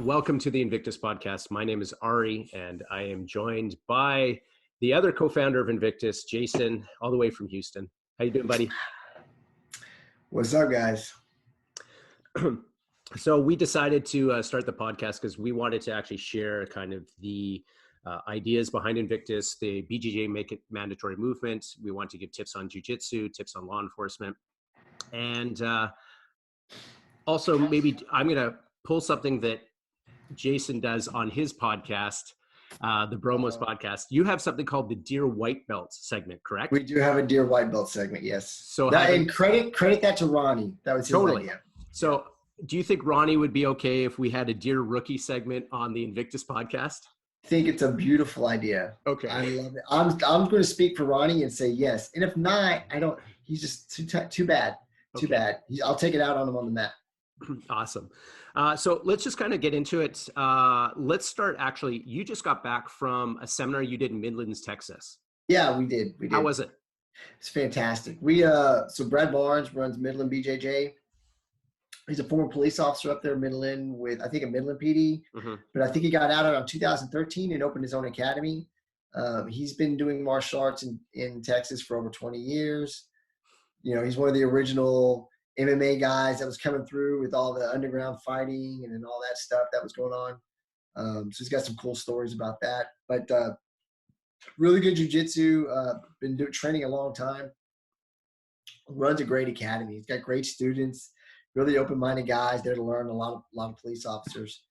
welcome to the Invictus Podcast. My name is Ari, and I am joined by the other co-founder of Invictus, Jason, all the way from Houston. How you doing, buddy? What's up, guys? So we decided to start the podcast because we wanted to actually share kind of the ideas behind Invictus, the Bjjmakeitmandatory movement. We want to give tips on Jiu Jitsu, tips on law enforcement, and also maybe I'm going to pull something that Jason does on his podcast, the Bromos podcast. You have something called the Dear White Belt segment, correct? We do have a Dear White Belt segment, yes. So and credit that to Ronnie. That was his idea. So do you think Ronnie would be okay if we had a Dear Rookie segment on the Invictus podcast? I think it's a beautiful idea. Okay. I love it. I'm going to speak for Ronnie and say yes. And if not, I don't. He's just too bad. Too bad. I'll take it out on him on the mat. Awesome. So let's just kind of get into it. Let's start. Actually, you just got back from a seminar you did in Midland, Texas. Yeah, we did. How was it? It's fantastic. So Brad Barnes runs Midland BJJ. He's a former police officer up there in Midland with, I think, a Midland PD. Mm-hmm. But I think he got out around 2013 and opened his own academy. He's been doing martial arts in Texas for over 20 years. You know, he's one of the original MMA guys that was coming through with all the underground fighting and all that stuff that was going on. So he's got some cool stories about that. But really good jiu-jitsu, been training a long time. Runs a great academy. He's got great students, really open-minded guys there to learn, a lot of police officers.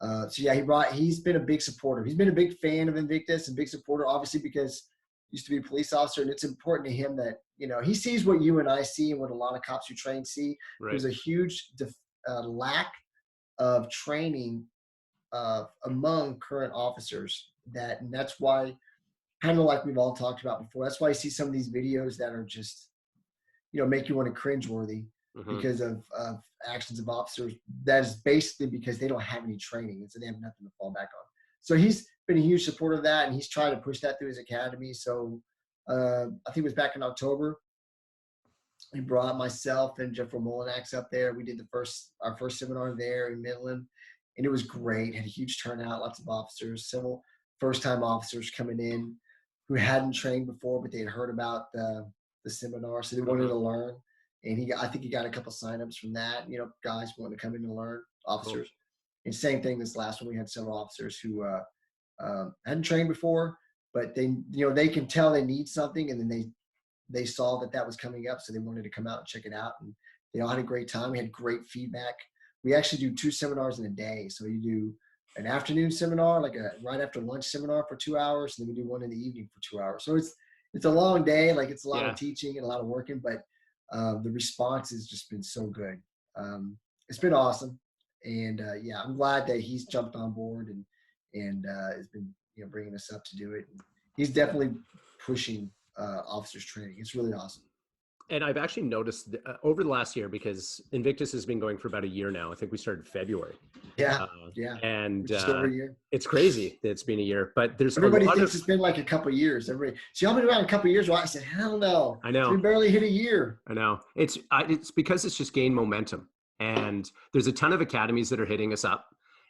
So yeah, he's been a big supporter. He's been a big fan of Invictus and big supporter, obviously, because he used to be a police officer, and it's important to him that, you know, he sees what you and I see and what a lot of cops who train see. Right. There's a huge lack of training among current officers, and that's why, kind of like we've all talked about before, that's why you see some of these videos that are just, you know, make you want to cringeworthy. Mm-hmm. Because of actions of officers. That is basically because they don't have any training, and so they have nothing to fall back on. So he's been a huge supporter of that, and he's trying to push that through his academy. So I think it was back in October. He brought myself and Jeff Romolinax up there. We did our first seminar there in Midland, and it was great. Had a huge turnout, lots of officers, several first-time officers coming in who hadn't trained before, but they had heard about the seminar, so they wanted to learn. And I think he got a couple signups from that, you know, guys wanting to come in and learn, officers. Cool. And same thing this last one, we had several officers who hadn't trained before, but they can tell they need something, and then they saw that was coming up, so they wanted to come out and check it out. And they all had a great time. We had great feedback. We actually do 2 seminars in a day. So you do an afternoon seminar, like a right after lunch seminar for 2 hours, and then we do one in the evening for 2 hours. So it's a long day, like it's a lot of teaching and a lot of working, but the response has just been so good. It's been awesome. And I'm glad that he's jumped on board and has been, you know, bringing us up to do it. And he's definitely pushing officers training. It's really awesome. And I've actually noticed over the last year, because Invictus has been going for about a year now. I think we started February. Yeah. And just over a year. It's crazy that it's been a year, but there's everybody thinks it's been like a couple of years. So y'all been around a couple of years. Well, I said, hell no. I know. We barely hit a year. I know. It's because it's just gained momentum, and there's a ton of academies that are hitting us up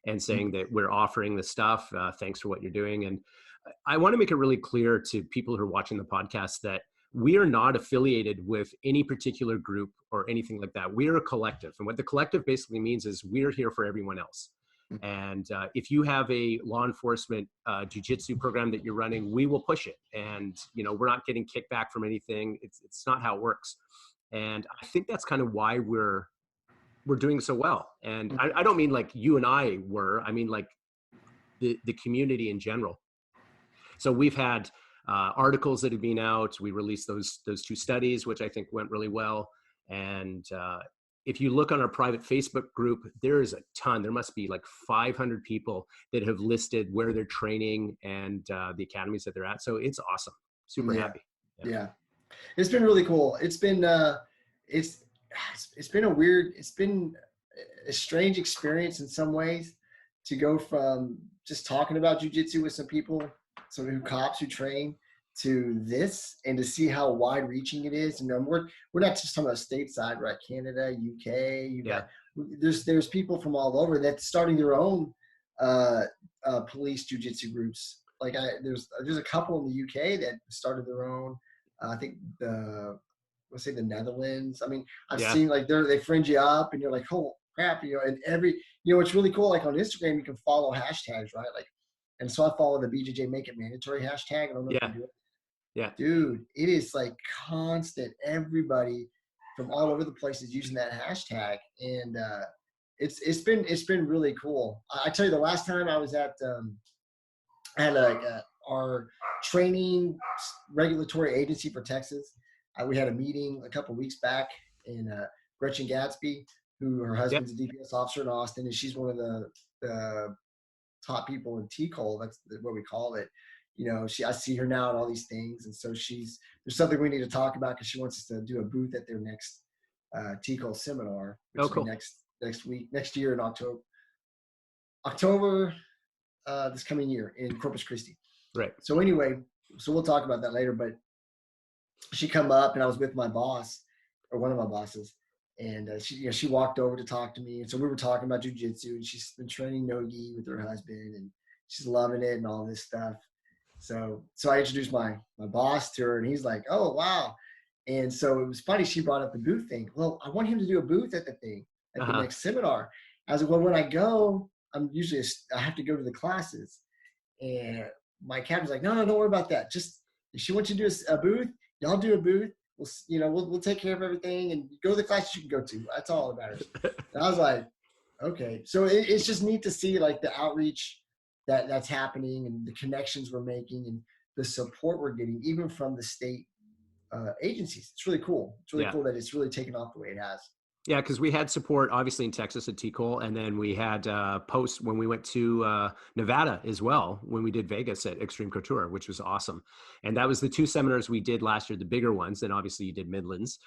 and saying that we're offering this stuff. Thanks for what you're doing. And I want to make it really clear to people who are watching the podcast that we are not affiliated with any particular group or anything like that. We are a collective. And what the collective basically means is we're here for everyone else. And if you have a law enforcement jiu-jitsu program that you're running, we will push it. And, you know, we're not getting kickback from anything. It's not how it works. And I think that's kind of why we're doing so well. And I don't mean like you and I were, I mean like the community in general. So we've had articles that have been out. We released those 2 studies, which I think went really well. And if you look on our private Facebook group, there is a ton. There must be like 500 people that have listed where they're training and the academies that they're at. So it's awesome. Super happy. Yeah. It's been really cool. It's been it's been a strange experience in some ways to go from just talking about jiu-jitsu with some people, some cops who train, to this, and to see how wide reaching it is. And we're not just talking about stateside, right? Canada, UK, there's people from all over that's starting their own police jiu-jitsu groups. Like there's a couple in the UK that started their own. I think let's say the Netherlands. I mean, I've seen like they fringe you up and you're like, oh crap, and it's really cool. Like on Instagram, you can follow hashtags, right? Like, and so I follow the Bjjmakeitmandatory hashtag. I don't know if you do it. Yeah. Dude, it is like constant. Everybody from all over the place is using that hashtag. And it's been really cool. I tell you, the last time I was at I had our training regulatory agency for Texas. We had a meeting a couple of weeks back, and Gretchen Gatsby, who her husband's a DPS officer in Austin, and she's one of the top people in TCOL. That's what we call it. I see her now at all these things, and so there's something we need to talk about because she wants us to do a booth at their next TCOL seminar, which will be next year in October this coming year in Corpus Christi. Right. So anyway, we'll talk about that later. But she come up, and I was with my boss, or one of my bosses, and she walked over to talk to me, and so we were talking about jiu-jitsu, and she's been training no-gi with her husband, and she's loving it and all this stuff. So I introduced my boss to her, and he's like, oh, wow. And so it was funny. She brought up the booth thing. Well, I want him to do a booth at the thing, at the next seminar. I was like, well, when I go, I have to go to the classes. And my captain's like, no, don't worry about that. Just, if she wants you to do a booth, y'all do a booth. We'll take care of everything, and go to the classes you can go to. That's all that matters. And I was like, okay. So it's just neat to see like the outreach that's happening, and the connections we're making, and the support we're getting, even from the state agencies. It's really cool. It's really cool that it's really taken off the way it has. Yeah, because we had support obviously in Texas at TCOL, and then we had posts when we went to Nevada as well, when we did Vegas at Extreme Couture, which was awesome. And that was the 2 seminars we did last year, the bigger ones. And obviously you did Midlands.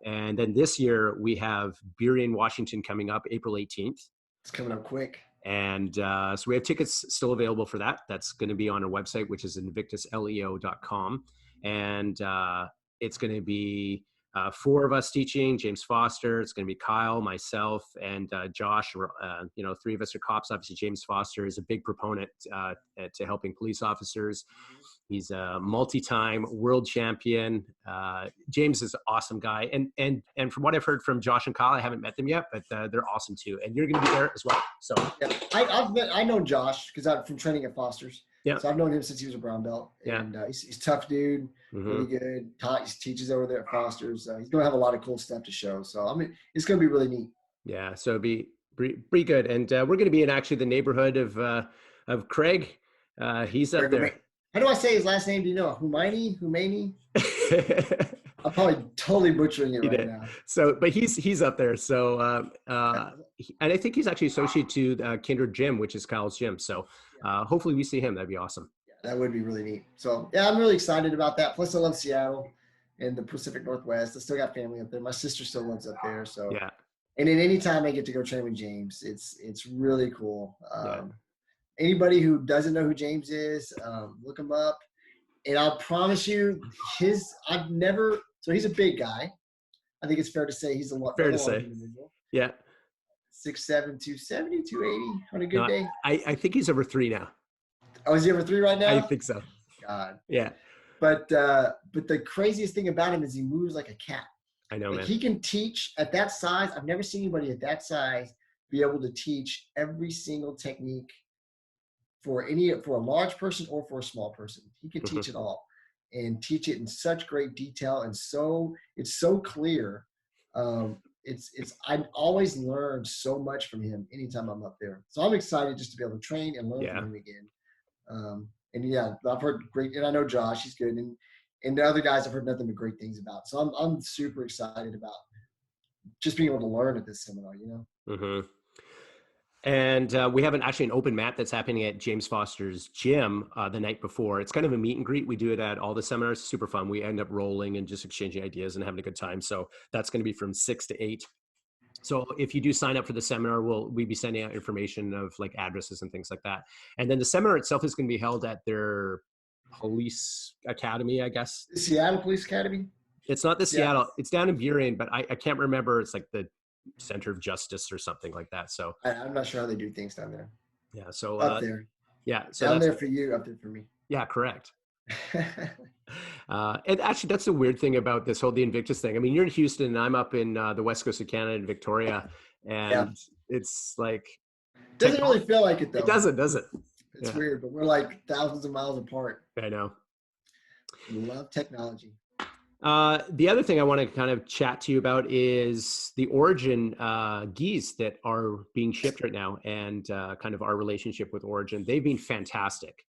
And then this year we have Burien, Washington coming up April 18th. It's coming up quick. And so we have tickets still available for that. That's going to be on our website, which is invictusleo.com. And it's going to be 4 of us teaching, James Foster. It's going to be Kyle, myself, and Josh. 3 of us are cops. Obviously, James Foster is a big proponent to helping police officers. He's a multi-time world champion. James is an awesome guy. And from what I've heard from Josh and Kyle, I haven't met them yet, but they're awesome too. And you're going to be there as well. So I know Josh because I'm from training at Foster's. Yeah. So I've known him since he was a brown belt. And he's a tough dude, really good. He teaches over there at Foster's. He's going to have a lot of cool stuff to show. So it's going to be really neat. Yeah. So it'll be pretty good. And we're going to be in actually the neighborhood of Craig. He's up there. How do I say his last name? Do you know? Humaini? I'm probably totally butchering it right now. So, but he's up there. So, and I think he's actually associated to Kindred Gym, which is Kyle's gym. So, hopefully we see him. That'd be awesome. Yeah, that would be really neat. So, yeah, I'm really excited about that. Plus, I love Seattle and the Pacific Northwest. I still got family up there. My sister still lives up there. So, yeah. And then anytime I get to go train with James, it's really cool. Anybody who doesn't know who James is, look him up. And I'll promise you, he's a big guy. I think it's fair to say he's a lot. Fair to say. Individual. Yeah. 6'7", 270, 280 on a good day. I think he's over 3 now. Oh, is he over 3 right now? I think so. God. Yeah. But the craziest thing about him is he moves like a cat. I know, man. He can teach at that size. I've never seen anybody at that size be able to teach every single technique for a large person or for a small person. He can teach it all and teach it in such great detail. And it's so clear. I always learn so much from him anytime I'm up there. So I'm excited just to be able to train and learn from him again. I've heard great, and I know Josh, he's good. And the other guys I've heard nothing but great things about. So I'm super excited about just being able to learn at this seminar, And we have an open mat that's happening at James Foster's gym the night before. It's kind of a meet and greet. We do it at all the seminars. It's super fun. We end up rolling and just exchanging ideas and having a good time. So that's going to be from 6 to 8. So if you do sign up for the seminar, we'll be sending out information of like addresses and things like that. And then the seminar itself is going to be held at their police academy, I guess. The Seattle Police Academy? It's not the Seattle. It's down in Burien, but I can't remember. It's like the Center of Justice or something like that. So I'm not sure how they do things down there. Yeah. So, up there. Yeah. So Down there for you, up there for me. Yeah, correct. And actually, that's the weird thing about the Invictus thing. I mean, you're in Houston, and I'm up in the west coast of Canada in Victoria, and it's like doesn't really feel like it though. It doesn't, does it? It's weird, but we're like thousands of miles apart. I know. Love technology. The other thing I want to kind of chat to you about is the Origin gis that are being shipped right now, and kind of our relationship with Origin. They've been fantastic.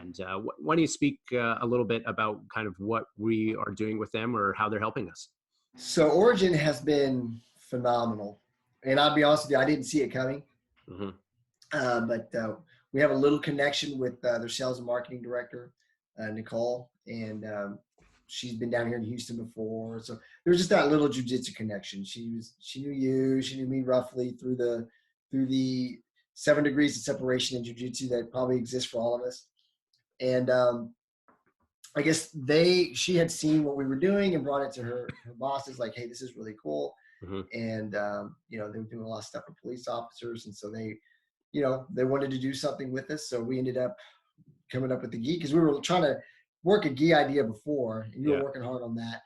And why don't you speak a little bit about kind of what we are doing with them or how they're helping us? So Origin has been phenomenal. And I'll be honest with you, I didn't see it coming. Mm-hmm. But we have a little connection with their sales and marketing director, Nicole. And she's been down here in Houston before. So there was just that little jiu-jitsu connection. She knew you, she knew me roughly through the 7 degrees of separation in jiu-jitsu that probably exists for all of us. And I guess she had seen what we were doing and brought it to her bosses, like, hey, this is really cool. Mm-hmm. And, they were doing a lot of stuff for police officers. And so they wanted to do something with us. So we ended up coming up with the gi, because we were trying to work a gi idea before, and you were working hard on that.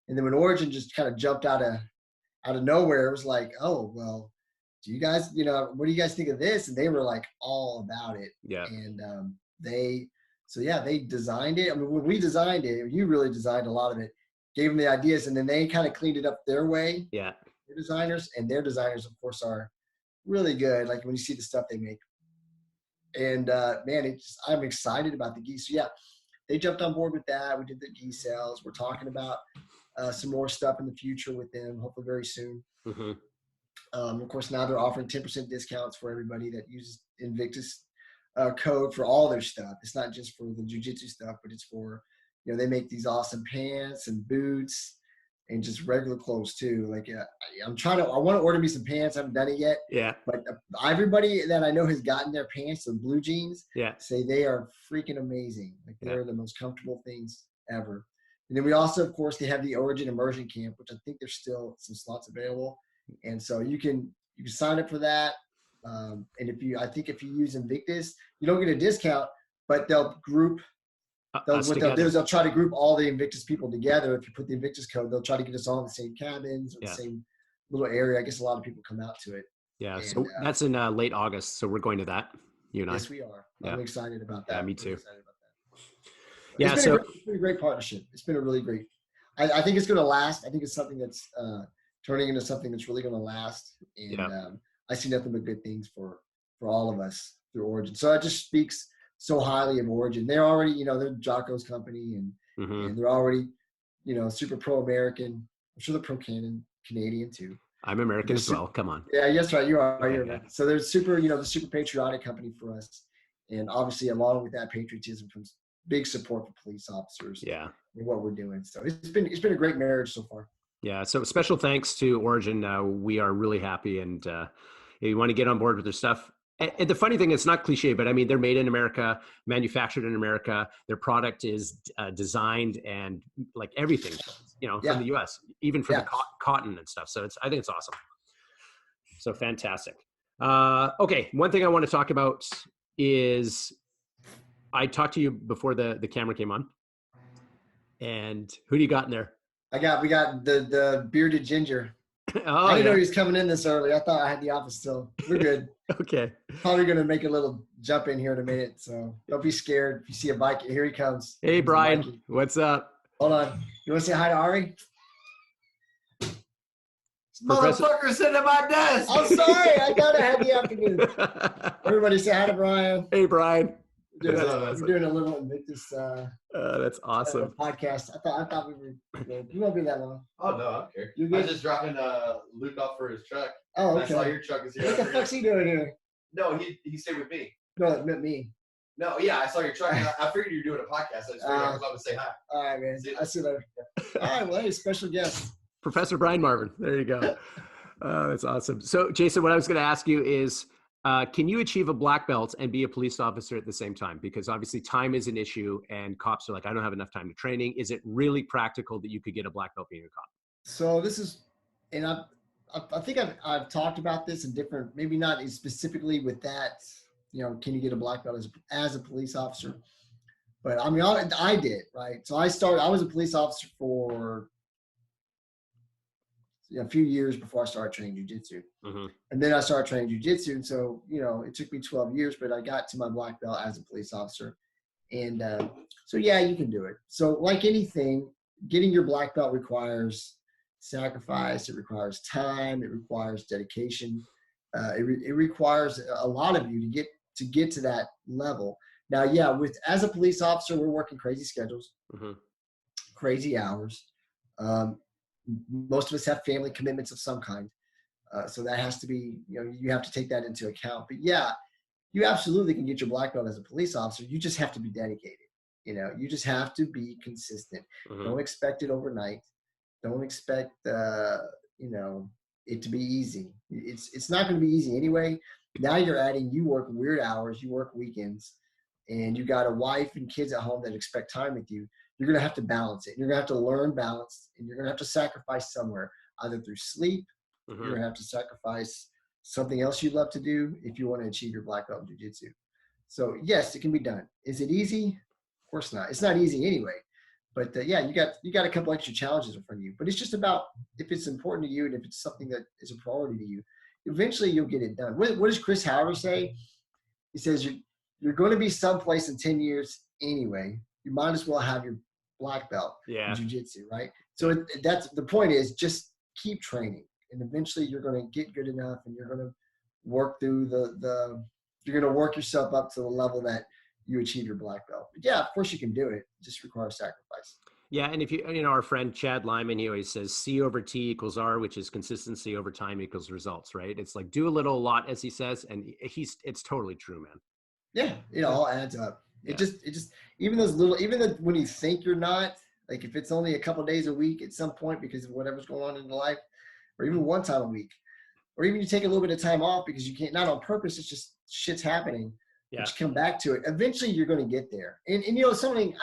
And then when Origin just kind of jumped out of nowhere, it was like, oh, well, do you guys, what do you guys think of this? And they were like all about it. Yeah. And they designed it. I mean, when we designed it, you really designed a lot of it, gave them the ideas, and then they kind of cleaned it up their way. Yeah. Their designers, of course, are really good. Like when you see the stuff they make. And man, I'm excited about the gi. So yeah, they jumped on board with that. We did the gi sales. We're talking about some more stuff in the future with them, hopefully very soon. Mm-hmm. Of course, now they're offering 10% discounts for everybody that uses Invictus code for all their stuff. It's not just for the jiu-jitsu stuff, but it's for, they make these awesome pants and boots and just regular clothes too. Like I want to order me some pants. I haven't done it yet. Yeah. But everybody that I know has gotten their pants, the blue jeans, say they are freaking amazing. Like they're the most comfortable things ever. And then we also, of course, they have the Origin Immersion Camp, which I think there's still some slots available. And so you can sign up for that. And if you use Invictus, you don't get a discount, but they'll group. What they'll do is they'll try to group all the Invictus people together. If you put the Invictus code, they'll try to get us all in the same cabins or the same little area. I guess a lot of people come out to it. Yeah. And, so that's in late August. So we're going to that. You and I. Yes, we are. Yeah. I'm excited about that. Yeah, me too. Yeah. It's been a great partnership. It's been a really great. I think it's going to last. I think it's something that's turning into something that's really going to last. And I see nothing but good things for all of us through Origin. So it just speaks so highly of Origin. They're already, they're Jocko's company, and they're already, super pro-American. I'm sure they're pro-Canadian too. I'm American as well. Come on. Yeah, that's right. You are. Okay, you're American. So they're super, the super patriotic company for us. And obviously, along with that patriotism comes big support for police officers. Yeah. And what we're doing. So it's been a great marriage so far. Yeah. So special thanks to Origin. We are really happy, and if you want to get on board with their stuff. And the funny thing, it's not cliche, but I mean, they're made in America, manufactured in America. Their product is designed and like everything, from the US, even for the cotton and stuff. So I think it's awesome. So fantastic. Okay. One thing I want to talk about is I talked to you before the camera came on, and who do you got in there? We got the bearded ginger. Oh, I didn't know he was coming in this early. I thought I had the office still. We're good. Okay. Probably going to make a little jump in here in a minute. So don't be scared. If you see a bike, here he comes. Hey, Brian. What's up? Hold on. You want to say hi to Ari? Motherfucker sitting at my desk. I'm sorry. I thought I had the afternoon. Everybody say hi to Brian. Hey, Brian. We're doing a little Invictus that's awesome. Podcast. I thought we were. You won't be that long. Oh no, I don't care. I was just dropping Luke off for his truck. Oh, okay. I saw your truck is here. What the fuck's he doing here? No, he stayed with me. No, it meant me. No, yeah, I saw your truck. I figured you were doing a podcast. I just figured I was about to say hi. All right, man. I see you later. All right, well, hey, special guest. Professor Brian Marvin. There you go. That's awesome. So, Jason, what I was going to ask you is, can you achieve a black belt and be a police officer at the same time? Because obviously time is an issue, and cops are like, I don't have enough time to training. Is it really practical that you could get a black belt being a cop? So this is, and I think I've talked about this in different, maybe not specifically with that can you get a black belt as a police officer? But I mean, I did, right? So I was a police officer for a few years before I started training jiu-jitsu. Mm-hmm. And then I started training jiu-jitsu. And so, it took me 12 years, but I got to my black belt as a police officer. And so, yeah, you can do it. So like anything, getting your black belt requires sacrifice. It requires time. It requires dedication. It requires a lot of you to get to that level. Now, yeah, as a police officer, we're working crazy schedules, mm-hmm. crazy hours. Most of us have family commitments of some kind. So that has to be, you have to take that into account. But yeah, you absolutely can get your black belt as a police officer. You just have to be dedicated. You just have to be consistent. Mm-hmm. Don't expect it overnight. Don't expect, it to be easy. It's not going to be easy anyway. Now you work weird hours, you work weekends, and you got a wife and kids at home that expect time with you. You're going to have to balance it. You're going to have to learn balance, and you're going to have to sacrifice somewhere, either through sleep. Mm-hmm. You're going to have to sacrifice something else you love to do if you want to achieve your black belt in jiu-jitsu. So yes, it can be done. Is it easy? Of course not. It's not easy anyway. But yeah, you got a couple extra challenges in front of you. But it's just about if it's important to you and if it's something that is a priority to you. Eventually, you'll get it done. What does Chris Howard say? He says you're going to be someplace in 10 years anyway. You might as well have your black belt in jiu-jitsu, right? So that's the point is just keep training, and eventually you're going to get good enough, and you're going to work through you're going to work yourself up to the level that you achieve your black belt. But yeah, of course you can do it. It just requires sacrifice. Yeah, and if our friend Chad Lyman, he always says C over T equals R, which is consistency over time equals results, right? It's like do a lot, as he says, and it's totally true, man. Yeah, it all adds up. It just even those little, when you think you're not, like if it's only a couple of days a week at some point because of whatever's going on in your life, or even one time a week, or even you take a little bit of time off because you can't, not on purpose, it's just shit's happening. Yeah. But you come back to it. Eventually you're going to get there. And something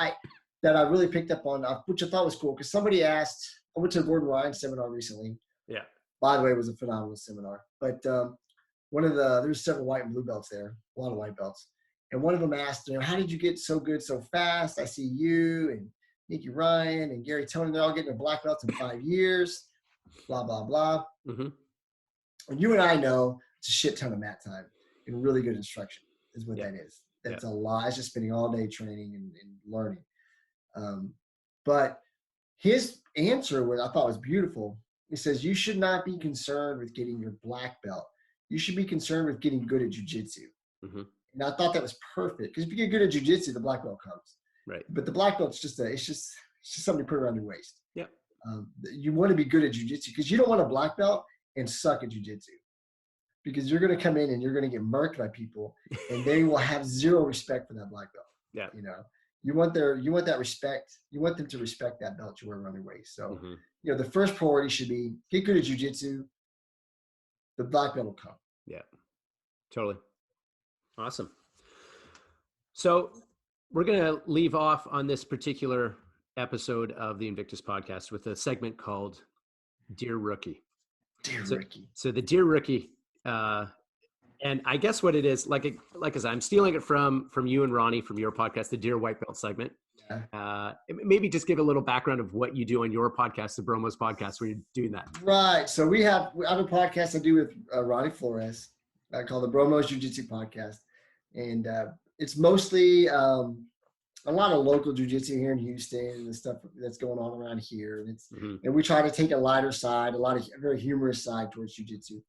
that I really picked up on, which I thought was cool, because somebody asked, I went to the Gordon Ryan seminar recently. Yeah. By the way, it was a phenomenal seminar. But there's several white and blue belts there, a lot of white belts. And one of them asked, how did you get so good so fast? I see you and Nicky Ryan and Gary Tony, they're all getting their black belts in 5 years, blah, blah, blah. Mm-hmm. And you and I know it's a shit ton of mat time and really good instruction is what that is. That's a lot. It's just spending all day training and learning. But his answer, what I thought was beautiful, he says, you should not be concerned with getting your black belt. You should be concerned with getting good at jiu-jitsu. Mm-hmm. And I thought that was perfect because if you get good at jiu-jitsu, the black belt comes. Right. But the black belt, it's just something to put around your waist. Yeah. You want to be good at jiu-jitsu because you don't want a black belt and suck at jiu-jitsu, because you're going to come in and you're going to get murked by people and they will have zero respect for that black belt. Yeah. You want that respect. You want them to respect that belt you wear around your waist. So, the first priority should be get good at jiu-jitsu. The black belt will come. Yeah, totally. Awesome. So we're going to leave off on this particular episode of the Invictus podcast with a segment called Dear Rookie. Rookie. So the Dear Rookie, and I guess what it is, like as I'm stealing it from you and Ronnie from your podcast, the Dear White Belt segment. Yeah. Maybe just give a little background of what you do on your podcast, the Bromos podcast, where you're doing that. Right. So I have a podcast I do with Ronnie Flores called the Bromos Jiu-Jitsu podcast. And it's mostly a lot of local jiu-jitsu here in Houston and the stuff that's going on around here. And and we try to take a lighter side, a very humorous side towards jiu-jitsu.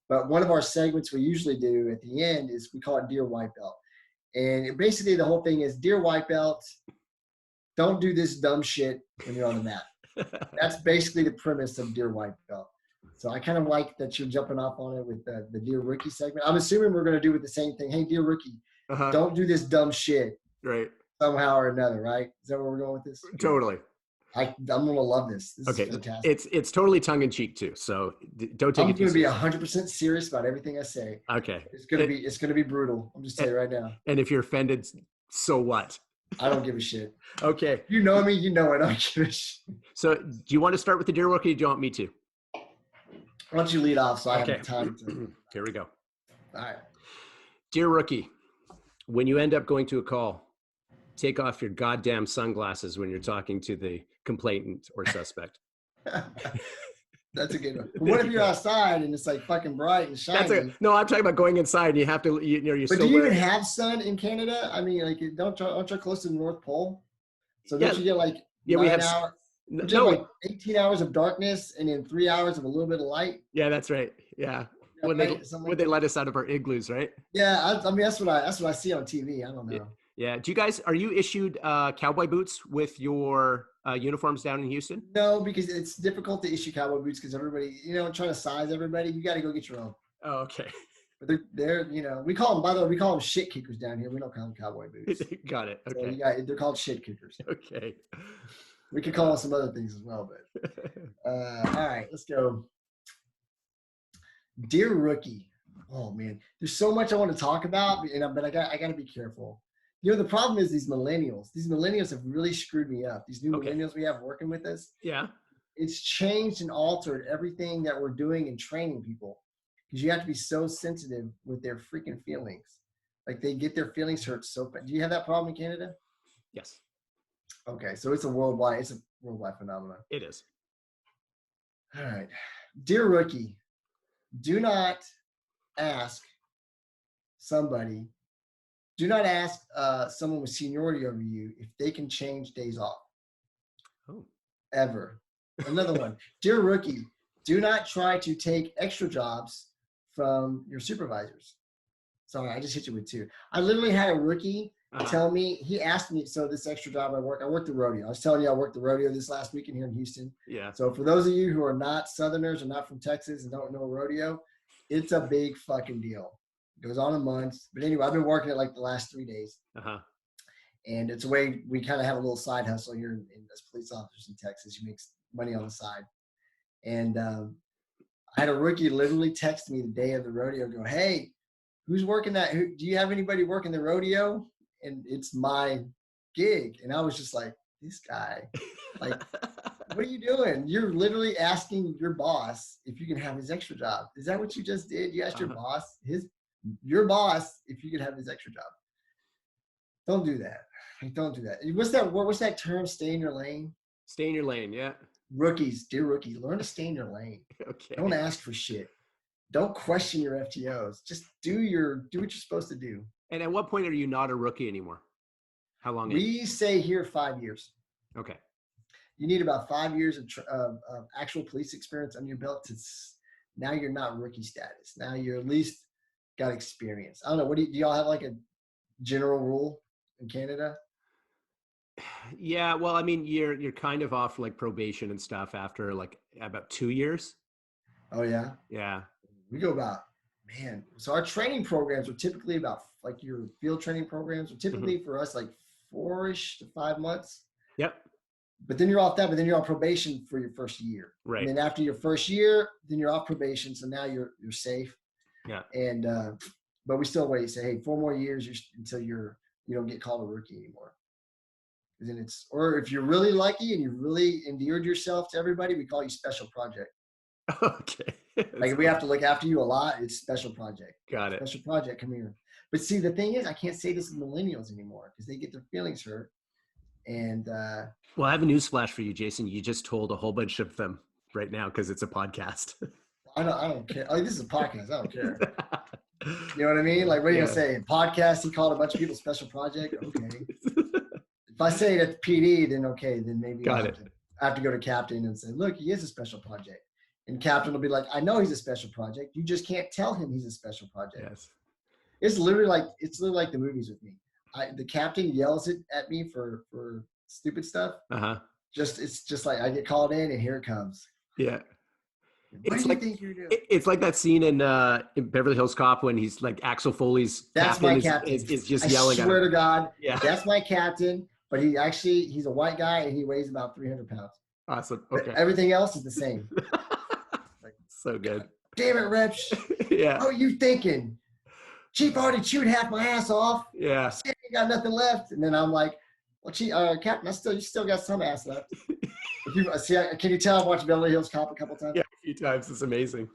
But one of our segments we usually do at the end is we call it Dear White Belt. And basically the whole thing is, Dear White Belt, don't do this dumb shit when you're on the mat. That's basically the premise of Dear White Belt. So I kind of like that you're jumping off on it with the Dear Rookie segment. I'm assuming we're going to do with the same thing. Hey, Dear Rookie, don't do this dumb shit. Right. Somehow or another, right? Is that where we're going with this? Totally. I'm going to love this. This is fantastic. It's totally tongue in cheek too. So don't take it too seriously. I'm going to be 100% serious about everything I say. Okay. It's going to be brutal. I'm just telling you right now. And if you're offended, so what? I don't give a shit. Okay. You know me, you know it. I don't give a shit. So do you want to start with the Dear Rookie or do you want me to? Why don't you lead off so I have time to. Here we go. All right. Dear Rookie, When you end up going to a call, take off your goddamn sunglasses when you're talking to the complainant or suspect. That's a good one. But what if you're outside and it's like fucking bright and shiny? No, I'm talking about going inside and you have to, you're but still do you even have sun in Canada? I mean, like, aren't you close to the North Pole? So don't you get like 9 hours? No, like 18 hours of darkness and then 3 hours of a little bit of light. Yeah, that's right. Yeah. When they let us out of our igloos, right? Yeah, I mean that's what I see on TV. I don't know. Yeah. Are you issued cowboy boots with your uniforms down in Houston? No, because it's difficult to issue cowboy boots because everybody, trying to size everybody, you got to go get your own. Oh, okay. But they're we call them, by the way, we call them shit kickers down here. We don't call them cowboy boots. Got it. Okay. So they're called shit kickers. Okay. We could call them some other things as well, but all right, let's go. Dear rookie. Oh man, there's so much I want to talk about, but I got to be careful. The problem is these millennials have really screwed me up. These new millennials we have working with us. Yeah. It's changed and altered everything that we're doing and training people, because you have to be so sensitive with their freaking feelings. Like they get their feelings hurt so bad. Do you have that problem in Canada? Yes. Okay. So it's a worldwide phenomenon. It is. All right. Dear rookie, do not ask someone with seniority over you if they can change days off. Oh. Ever. Another one. Dear rookie, do not try to take extra jobs from your supervisors. Sorry, I just hit you with 2. I literally had a rookie tell me, he asked me, so this extra job I worked the rodeo. I was telling you I worked the rodeo this last weekend here in Houston. Yeah. So for those of you who are not Southerners or not from Texas and don't know rodeo, it's a big fucking deal. It goes on a month. But anyway, I've been working it like the last 3 days. And it's a way we kind of have a little side hustle here as police officers in Texas. You make money on the side. And I had a rookie literally text me the day of the rodeo, go, hey, who's working that? Do you have anybody working the rodeo? And it's my gig. And I was just like, this guy, like, what are you doing? You're literally asking your boss if you can have his extra job. Is that what you just did? You asked your boss, your boss, if you could have his extra job. Don't do that. Don't do that. What's that term? Stay in your lane. Stay in your lane. Yeah. Rookies, dear rookie, learn to stay in your lane. Okay. Don't ask for shit. Don't question your FTOs. Just do what you're supposed to do. And at what point are you not a rookie anymore? How long? We say here 5 years. Okay. You need about 5 years of actual police experience on your belt now you're not rookie status. Now you're at least got experience. I don't know. Do y'all have like a general rule in Canada? Yeah. Well, I mean, you're kind of off like probation and stuff after like about 2 years. Oh yeah. Yeah. We go about, man. So our training programs are typically about, like your field training programs are typically for us like 4-ish to 5 months. Yep. But then you're off that, but then you're on probation for your first year. Right. And then after your first year, then you're off probation. So now you're safe. Yeah. And, but we still wait. Say, hey, 4 more years until you don't get called a rookie anymore. And then or if you're really lucky and you really endeared yourself to everybody, we call you special project. Okay. Like if we have to look after you a lot, it's special project. Got it. Special project, come here. But see, the thing is, I can't say this to millennials anymore because they get their feelings hurt. And well, I have a news flash for you, Jason. You just told a whole bunch of them right now because it's a podcast. I don't care. Oh, this is a podcast. I don't care. You know what I mean? Like, what are you gonna say? Podcast. He called a bunch of people special project. Okay. If I say it at the PD, then okay, then maybe I have to go to captain and say, look, he is a special project. And captain will be like, I know he's a special project. You just can't tell him he's a special project. Yes. It's literally like the movies with me. The captain yells at me for stupid stuff. It's just like I get called in and here it comes. Yeah. What do you think you're doing? It's like that scene in Beverly Hills Cop when he's like Axel Foley's captain is just yelling at him. I swear to God, yeah. That's my captain, but he's a white guy and he weighs about 300 pounds. Awesome. Okay. But everything else is the same. So good. Damn it, Reps. Yeah. How are you thinking? Chief already chewed half my ass off. Yeah. Ain't got nothing left. And then I'm like, well, Chief, Captain, you still got some ass left. Can you tell I've watched Beverly Hills Cop a couple times? Yeah, a few times. It's amazing.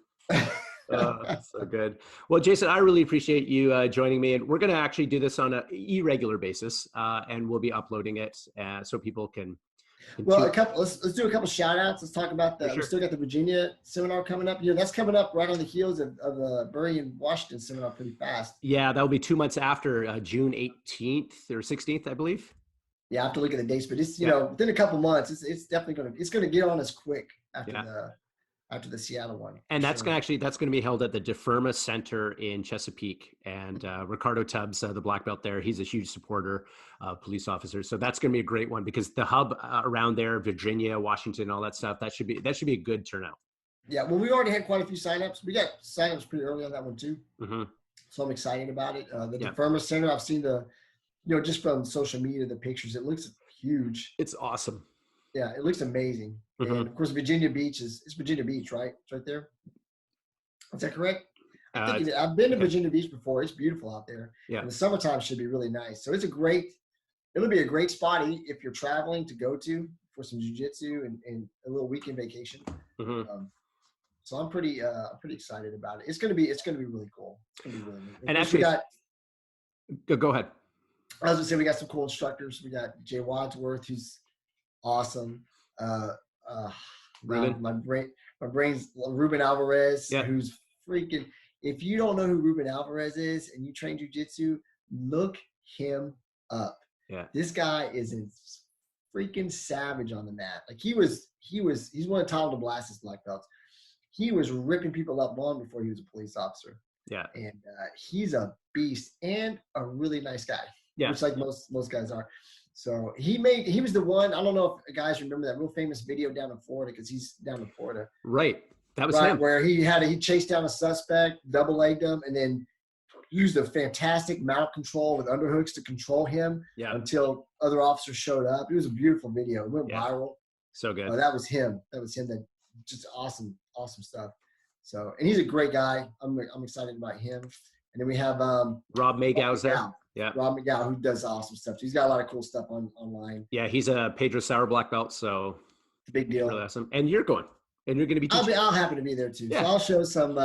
So good. Well, Jason, I really appreciate you joining me, and we're going to actually do this on an irregular basis, and we'll be uploading it so people can. Well, let's do a couple shout outs. Let's talk about we still got the Virginia seminar coming up. That's coming up right on the heels of the Burien Washington seminar pretty fast. Yeah, that'll be 2 months after June 18th or 16th, I believe. Yeah, I have to look at the dates, but it's within a couple months. It's definitely gonna get on us quick after the Seattle one. And that's going to be held at the DeFirma Center in Chesapeake. And Ricardo Tubbs, the black belt there, he's a huge supporter of police officers. So that's going to be a great one because the hub around there, Virginia, Washington, all that stuff, that should be a good turnout. Yeah, well, we already had quite a few signups. We got signups pretty early on that one too. Mm-hmm. So I'm excited about it. The DeFirma Center, I've seen just from social media, the pictures, it looks huge. It's awesome. Yeah, it looks amazing. Mm-hmm. And of course, Virginia Beach it's Virginia Beach, right? It's right there. Is that correct? I've been to Virginia Beach before. It's beautiful out there. Yeah. And the summertime should be really nice. So it'll be a great spot if you're traveling to go to for some jiu-jitsu and a little weekend vacation. Mm-hmm. So I'm pretty excited about it. It's gonna be really cool. It's gonna be really neat. And actually, go ahead. I was gonna say we got some cool instructors. We got Jay Wadsworth, who's awesome. Ruben? My brain's Ruben Alvarez, who's freaking. If you don't know who Ruben Alvarez is and you train jiu-jitsu, look him up. Yeah, this guy is a freaking savage on the mat. Like he's one of Tom DeBlas's black belts. He was ripping people up long before he was a police officer. Yeah, and he's a beast and a really nice guy. Yeah, which like most guys are. So he was the one. I don't know if guys remember that real famous video down in Florida because he's down in Florida. Right, that was him. Where he chased down a suspect, double legged him, and then used a fantastic mount control with underhooks to control him until other officers showed up. It was a beautiful video. It went viral. So good. That was him. That just awesome stuff. So, and he's a great guy. I'm excited about him. And then we have Rob Magow's there. Yeah, Rob McGow, who does awesome stuff. He's got a lot of cool stuff online. Yeah, he's a Pedro Sauer black belt, so big deal. Really awesome. And you're going to be teaching. I'll happen to be there too. Yeah. So I'll show some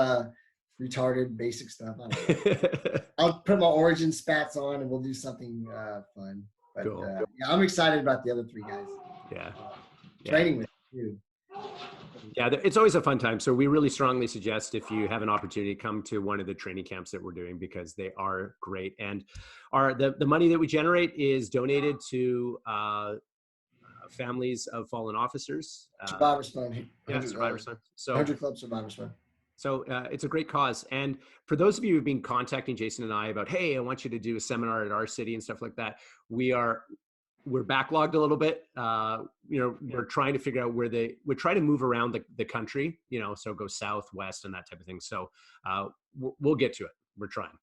retarded basic stuff. I don't know. I'll put my origin spats on and we'll do something fun. But cool. I'm excited about the other three guys. Yeah. Training with you. Yeah, it's always a fun time. So we really strongly suggest if you have an opportunity, come to one of the training camps that we're doing because they are great. And the money that we generate is donated to families of fallen officers. Survivors Fund. Survivors Fund. So 100 Club Survivors Fund. So it's a great cause. And for those of you who've been contacting Jason and I about, hey, I want you to do a seminar at our city and stuff like that, we're backlogged a little bit. We're trying to figure out we're trying to move around the country, so go south, west, and that type of thing. So we'll get to it. We're trying.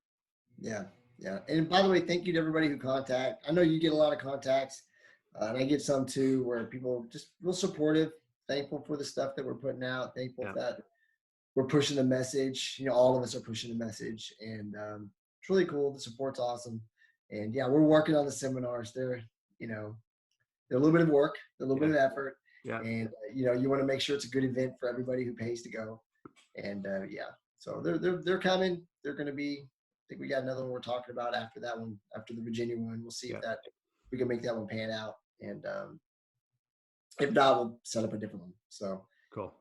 Yeah. Yeah. And by the way, thank you to everybody who contact. I know you get a lot of contacts and I get some too, where people just real supportive, thankful for the stuff that we're putting out, thankful that we're pushing the message. All of us are pushing the message and it's really cool. The support's awesome. And we're working on the seminars. They're a little bit of work, a little bit of effort. Yeah. And, you want to make sure it's a good event for everybody who pays to go. And so they're coming. They're going to be, I think we got another one we're talking about after that one, after the Virginia one. We'll see if we can make that one pan out. And if not, we'll set up a different one. So cool.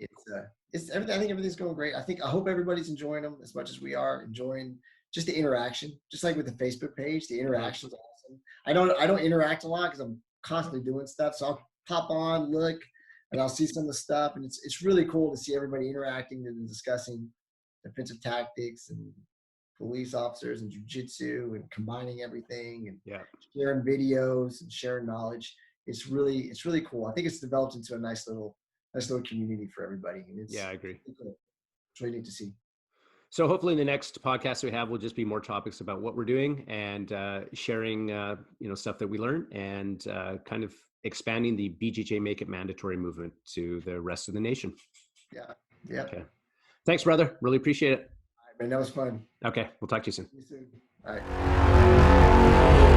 It's everything. I think everything's going great. I hope everybody's enjoying them as much as we are enjoying just the interaction, just like with the Facebook page, the interaction's awesome. I don't interact a lot because I'm constantly doing stuff. So I'll pop on, look, and I'll see some of the stuff. And it's really cool to see everybody interacting and discussing defensive tactics and police officers and jiu-jitsu and combining everything and sharing videos and sharing knowledge. It's really cool. I think it's developed into a nice little community for everybody. And I agree. Cool. It's really neat to see. So hopefully the next podcast we have will just be more topics about what we're doing and sharing, stuff that we learn and kind of expanding the BJJ Make It Mandatory movement to the rest of the nation. Yeah. Yeah. Okay. Thanks, brother. Really appreciate it. All right, man. That was fun. Okay. We'll talk to you soon. See you soon. All right.